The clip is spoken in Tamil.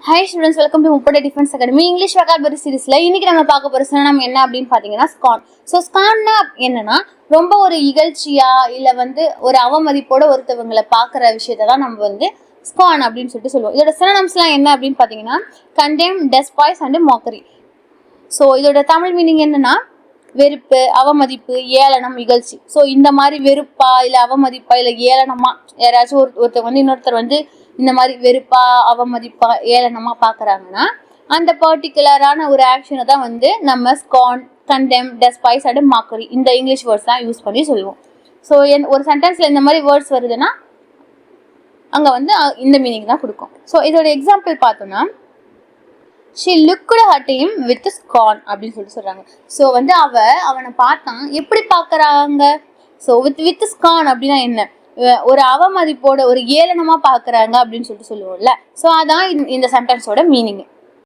Hi students, welcome to Muppada Defense Academy English vocabulary series-ல இன்னைக்கு நம்ம பார்க்க போற சினோனிம் என்ன அப்படின்னு பாத்தீங்கன்னா ஸ்கான். ஸோ ஸ்கான்னா என்னன்னா ரொம்ப ஒரு இகழ்ச்சியா இல்ல ஒரு அவமதிப்போட ஒருத்தவங்களை பார்க்குற விஷயத்தை தான் நம்ம ஸ்கான் அப்படின்னு சொல்லுவோம். இதோட சினோனிம்ஸ்லாம் என்ன அப்படின்னு பாத்தீங்கன்னா கண்டெம், டெஸ்பாய்ஸ் அண்ட் மாக்கரி. ஸோ இதோட தமிழ் மீனிங் என்னன்னா வெறுப்பு, அவமதிப்பு, ஏளனம், இகழ்ச்சி. ஸோ இந்த மாதிரி வெறுப்பா இல்லை அவமதிப்பா இல்லை ஏளனமா யாராச்சும் ஒருத்தர் இன்னொருத்தர் இந்த மாதிரி வெறுப்பா, அவமதிப்பா, ஏளனமா பார்க்குறாங்கன்னா அந்த பர்டிகுலரான ஒரு ஆக்ஷனை தான் நம்ம scorn, condemn, despise and mockery இந்த இங்கிலீஷ் வேர்ட்ஸ் தான் யூஸ் பண்ணி சொல்லுவோம். ஸோ ஒரு சென்டென்ஸில் இந்த மாதிரி வேர்ட்ஸ் வருதுன்னா அங்கே இந்த மீனிங் தான் கொடுக்கும். ஸோ இதோட எக்ஸாம்பிள் பார்த்தோம்னா she looked at him with scorn அப்படின்னு சொல்றாங்க. ஸோ அவனை பார்த்தான், எப்படி பார்க்கறாங்க? ஸோ வித் scorn அப்படின்னா என்ன? ஒரு அவமதிப்போட ஒரு ஏளனமா பார்க்கறாங்க அப்படின்னு சொல்லுவோம்ல. ஸோ அதான் இந்த சென்டென்ஸோட மீனிங்.